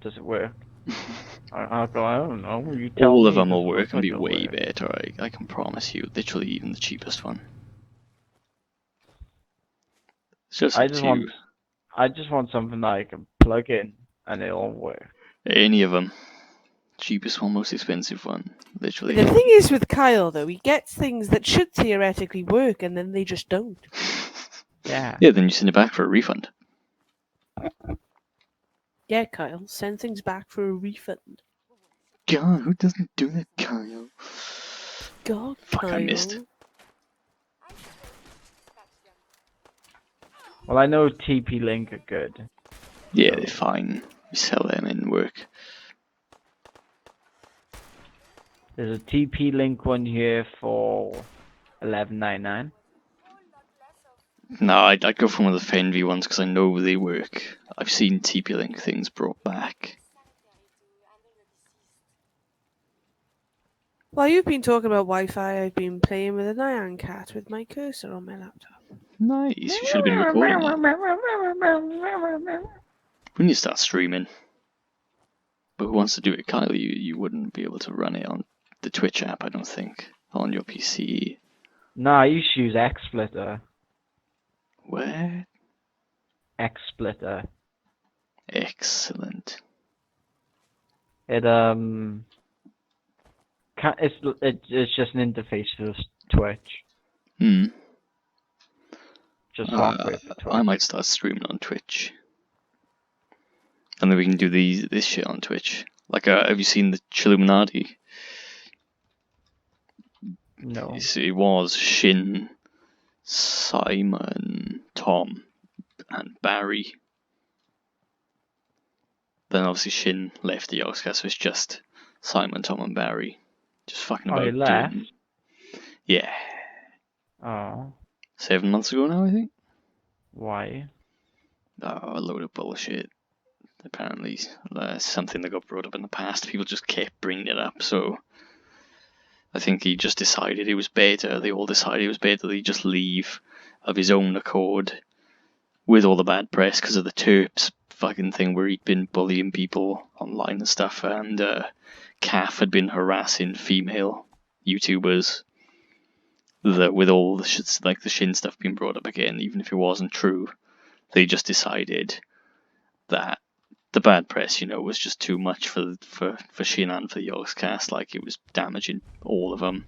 does it work? I'll go, I don't know. You tell All me. of them 'Cause will it work looks and like be it'll way work. better, I can promise you. Literally even the cheapest one. It's just I up just to you. want something that I can plug in and it'll work. Any of them. Cheapest one, most expensive one. Literally. The thing is with Kyle, though, he gets things that should theoretically work and then they just don't. Yeah. Yeah, then you send it back for a refund. Yeah, Kyle, send things back for a refund. God, who doesn't do that, Kyle? God, Fuck, Kyle. I missed. Well, I know TP Link are good. Yeah, So- they're fine. We sell them in work. There's a TP Link one here for 11.99. No, I'd go for one of the Fenvy ones because I know they work. I've seen TP-Link things brought back. While you've been talking about Wi-Fi, I've been playing with an Iron Cat with my cursor on my laptop. Nice, you should have been recording that. When you start streaming. But who wants to do it? Kyle, you wouldn't be able to run it on the Twitch app, I don't think, on your PC. Nah, I used to use XSplitter. What? XSplitter. Excellent. It's just an interface for Twitch. Just software for Twitch. I might start streaming on Twitch. And then we can do this shit on Twitch. Like, have you seen the Chilluminati? No. It was Shin, Simon, Tom, and Barry. Then obviously Shin left the ToastCast, so it's just Simon, Tom, and Barry. Just fucking Oh, about he left? doing... Yeah. Oh. 7 months ago now, I think. Why? Oh, a load of bullshit. Apparently, something that got brought up in the past. People just kept bringing it up, so I think he just decided it was better. They all decided it was better that he just leave of his own accord with all the bad press because of the Terps fucking thing where he'd been bullying people online and stuff, and Calf had been harassing female YouTubers. That with all the shit, like the Shin stuff being brought up again, even if it wasn't true, they just decided that the bad press, was just too much for Shin and for the ToastCast. Like, it was damaging all of them,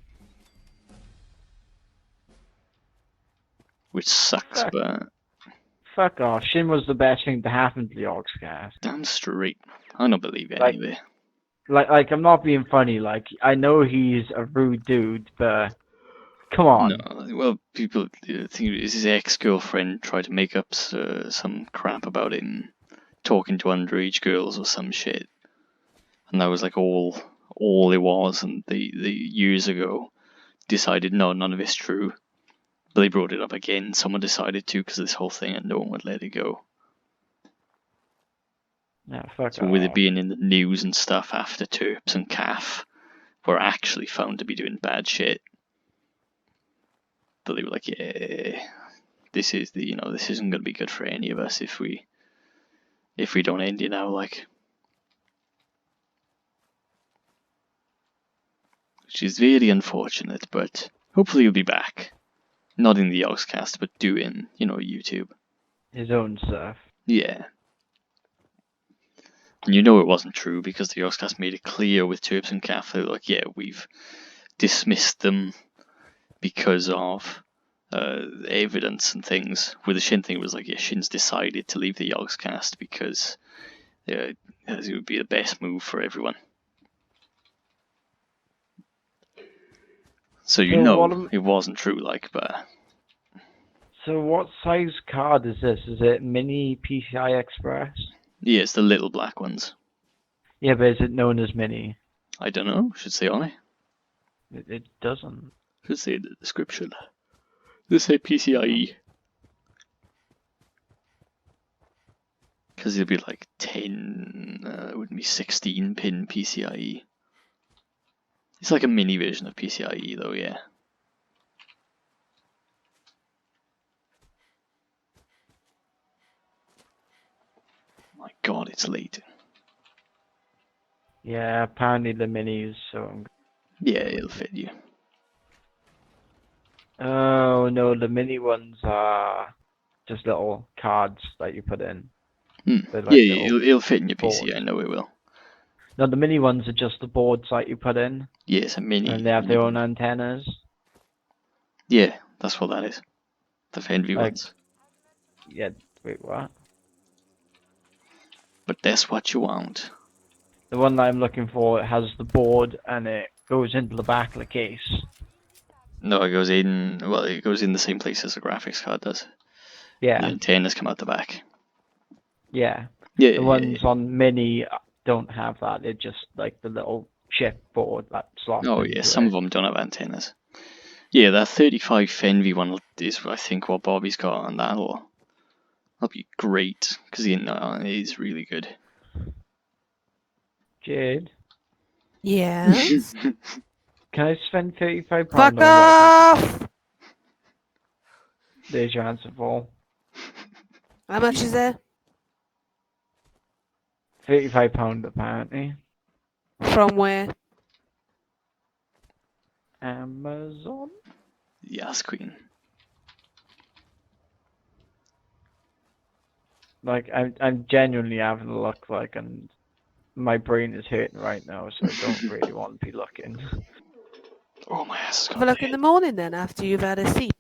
which sucks. But Fuck off. Shin was the best thing to happen to the Orcscast. damn straight, I don't believe any Like- of it. Like, I'm not being funny. Like, I know he's a rude dude, but come on. No, well, people think his ex-girlfriend tried to make up some crap about him talking to underage girls or some shit, and that was like all it was. And the years ago decided no, none of it's true, but they brought it up again. Someone decided to because of this whole thing, and no one would let it go. Yeah, fuck So with it off. being in the news and stuff after Terps and Calf were actually found to be doing bad shit, but they were like, yeah, this is this isn't going to be good for any of us if we don't end it now, like. Which is very unfortunate, but hopefully he'll be back. Not in the ToastCast, but doing, YouTube. His own stuff. Yeah. And you know it wasn't true because the ToastCast made it clear with Terps and Calf. They were like, yeah, we've dismissed them because of evidence and things. With the Shin thing, it was like, yeah, Shin's decided to leave the ToastCast because it would be the best move for everyone. So it wasn't true, like, but... So what size card is this? Is it Mini PCI Express? Yeah, it's the little black ones. Yeah, but is it known as Mini? I don't know, should say on it. It doesn't. Should say in the description. This say PCIe. Because it'll be like 10, it wouldn't be 16 pin PCIe. It's like a mini version of PCIe though, yeah. My god, it's late. Yeah, apparently the Minis, so... Yeah, it'll fit you. Oh no, the Mini ones are just little cards that you put in. They're like it'll fit in your PC, boards. I know it will. No, the Mini ones are just the boards that you put in. Yeah, it's a mini. And they have their own antennas. Yeah, that's what that is. The Fenvy ones. Yeah, wait, what? But that's what you want. The one that I'm looking for, it has the board and it goes into the back of the case. No, it goes in the same place as the graphics card does. Yeah. The antennas come out the back. Yeah. Yeah. The ones on Mini don't have that. They're just like the little chip board that slots Oh yeah, some of them don't have antennas. Yeah, that 35 Fenvy one is, I think, what Bobby's got, and that'll be great because it is really good. Jade, Yes. can I spend £35 Fuck on off! There's your answer, Paul. How much is there? £35 apparently. From where? Amazon? Yes, Queen. Like, I'm genuinely having a look, like, and my brain is hurting right now, so I don't really want to be looking. Oh, my ass. Have a look in the morning then, after you've had a sleep.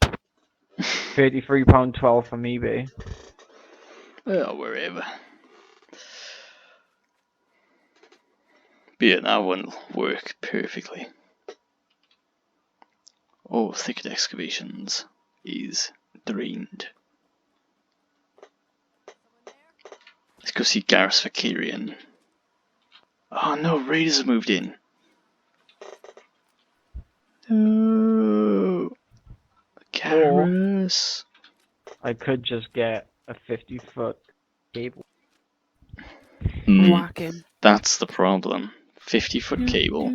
£33.12 from eBay. Oh, wherever. But yeah, that one will work perfectly. Oh, thicket excavations is drained. Let's go see Garrus Vakarian. Oh no, Raiders have moved in. No, Garrus. I could just get a 50-foot cable. Whack him. That's the problem. 50-foot cable.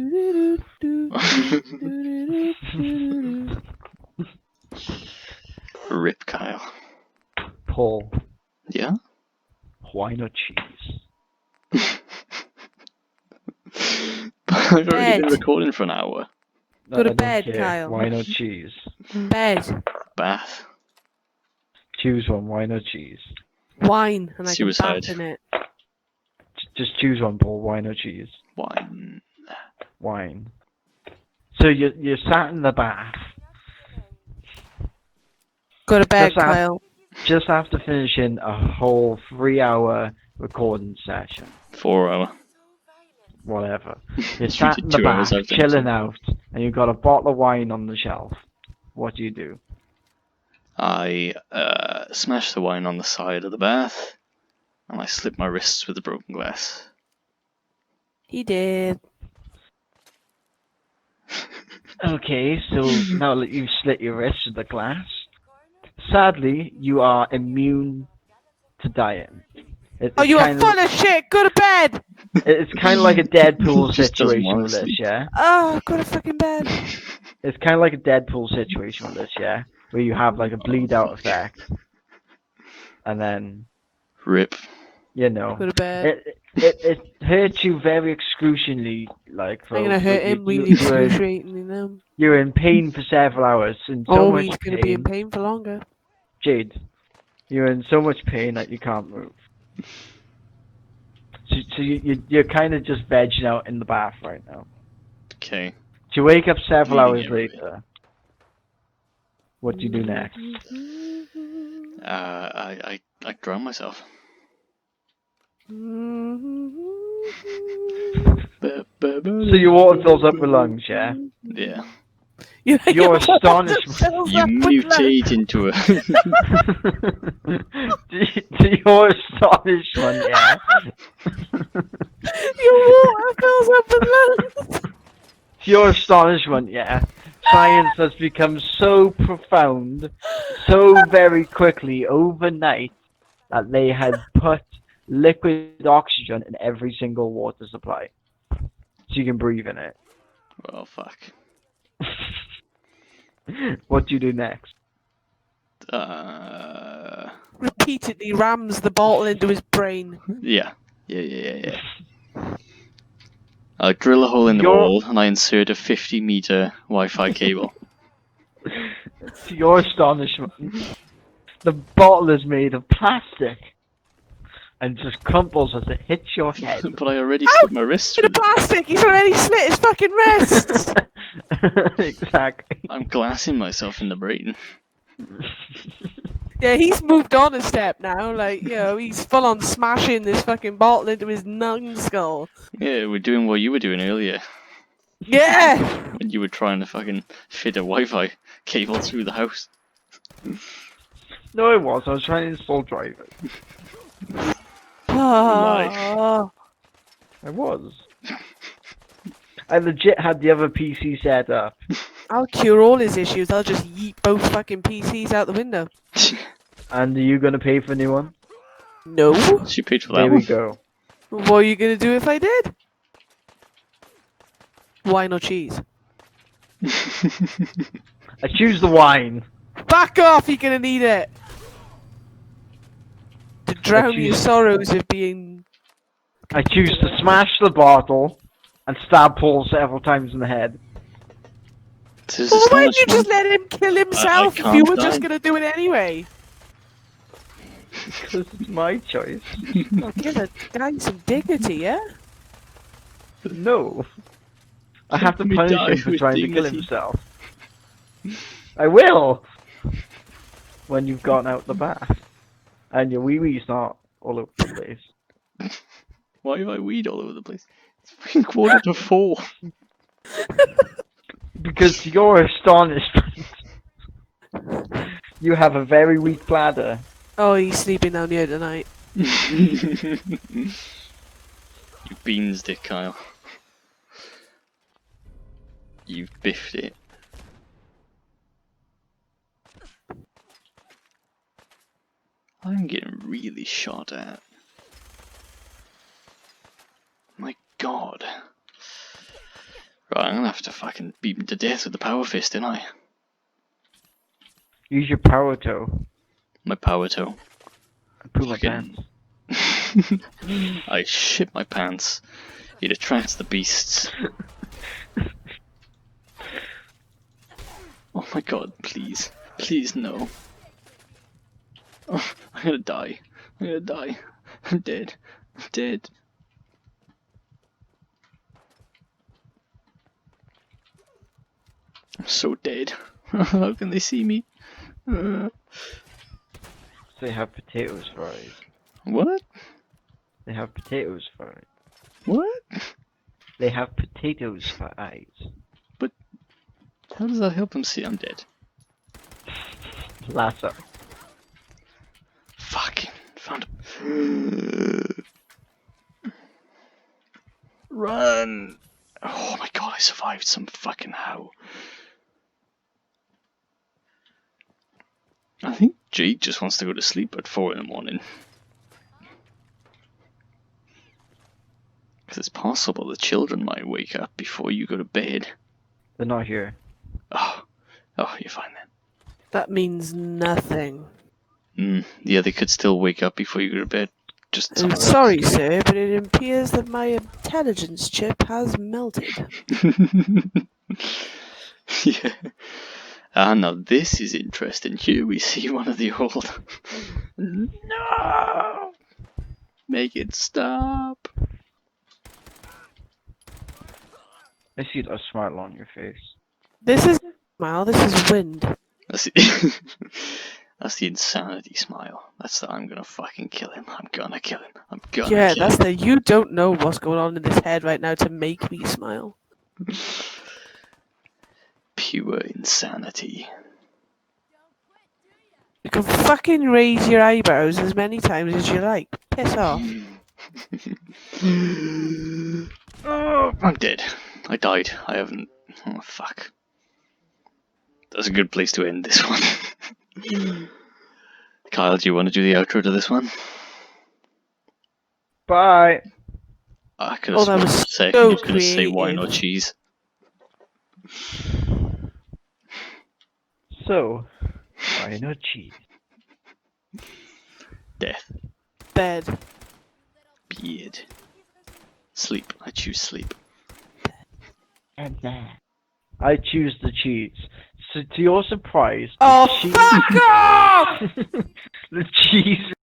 Rip Kyle. Paul. Yeah? Why not cheese? I've already been recording for an hour. Go to I don't bed, care. Kyle. Why not cheese? Bed. Bath. Choose one. Why not cheese? Wine. And I can Suicide. bath in it. Just choose one, Paul. Why not cheese? Wine. Wine. So you're sat in the bath. Go to bed, Just af- Kyle. Just after finishing a whole 3-hour recording session. 4 hour. Whatever. You're It's sat in the 2 hours bath, I've done chilling it. out, and you've got a bottle of wine on the shelf. What do? I smash the wine on the side of the bath, and I slip my wrists with the broken glass. He did. Okay, so now that you've slit your wrist with the glass, sadly, you are immune to dying. Oh, you are full of shit! Go to bed! It's kind of like a Deadpool Just doesn't situation wanna with this, sleep. yeah? Oh, go to fucking bed. It's kind of like a Deadpool situation with this, yeah? Where you have like a bleed out effect. And then, Rip. you know, Go to bed. it hurts you very excruciatingly, like, I'm gonna hurt him really you're excruciatingly now. you're in pain for several hours, in so Oh, much he's gonna be in pain. pain for longer. Jade, you're in so much pain that you can't move. So you're kind of just vegging out in the bath right now. Okay. So you wake up several Bleeding hours everywhere. later. What do you do next? I drown myself. So your water fills up with lungs, yeah? Yeah. Your Your water astonishment. fills You up with lungs. mutate into a. To your astonishment, yeah? Your water fills up with lungs. To your astonishment, yeah? Science has become so profound, so very quickly, overnight, that they had put liquid oxygen in every single water supply. So you can breathe in it. Well, fuck. What do you do next? Repeatedly rams the bottle into his brain. Yeah. I drill a hole in the wall and I insert a 50-meter Wi-Fi cable. To your astonishment, the bottle is made of plastic and just crumples as it hits your head. But I already slit my wrists Bit of with it. plastic, he's already slit his fucking wrists! Exactly. I'm glassing myself in the brain. Yeah, he's moved on a step now, like, you know, he's full on smashing this fucking bottle into his numbskull. Yeah, we're doing what you were doing earlier. Yeah! When you were trying to fucking fit a Wi-Fi cable through the house. No, I was trying to install drivers. Oh, I was. I legit had the other PC set up. I'll cure all his issues, I'll just yeet both fucking PCs out the window. And are you gonna pay for a new one? No? She paid for that There we one. go. What are you gonna do if I did? Wine or cheese? I choose the wine. Back off, you're gonna need it! To drown your sorrows of being... I choose to smash the bottle and stab Paul several times in the head. Well, why didn't you just let him kill himself if you can't were die. just gonna do it anyway? Because it's my choice. Well, give a guy some dignity, yeah? No. I have to Let me punish die him for with trying to kill dignity. himself. I will! When you've gotten out the bath. And your wee-wee's not all over the place. Why have I weed all over the place? It's fucking 3:45. Because you're astonished. You have a very weak bladder. Oh, he's sleeping down here tonight. You beans dick, Kyle. You've biffed it. I'm getting really shot at. My god. Right, I'm gonna have to fucking beat him to death with the power fist, ain't I? Use your power toe. My power toe. And poo my Fucking- pants. I shit my pants. It attracts the beasts. Oh my god, please. Please, no. Oh, I'm gonna die. I'm gonna die. I'm dead. I'm dead. I'm so dead. How can they see me? They have potatoes for eyes. What? They have potatoes for eyes. What? They have potatoes for eyes. How does that help them see I'm dead? Lasso. Fucking found a... survived some fucking how. I think Jake just wants to go to sleep at 4 in the morning. Because it's possible the children might wake up before you go to bed. They're not here. Oh, you're fine then. That means nothing. Yeah, they could still wake up before you go to bed. Just I'm somewhere sorry, sir, but it appears that my intelligence chip has melted. Yeah. Ah, now this is interesting. Here we see one of the old. No! Make it stop! I see a smile on your face. This is smile. This is wind. That's the, that's the insanity smile. That's the I'm gonna fucking kill him. I'm gonna kill him. I'm gonna Yeah, kill that's him. the you don't know what's going on in this head right now to make me smile. Pure insanity. You can fucking raise your eyebrows as many times as you like. Piss off. Oh, I'm dead. I died. I haven't. Oh, fuck. That's a good place to end this one. Kyle, do you want to do the outro to this one? Bye. I could Oh, have that was said so you was going to say wine or creative. cheese. So, why not cheese? Death. Bed. Beard. Sleep. I choose sleep. And that. I choose the cheese. So, to your surprise, Oh, the cheese, fuck off! the cheese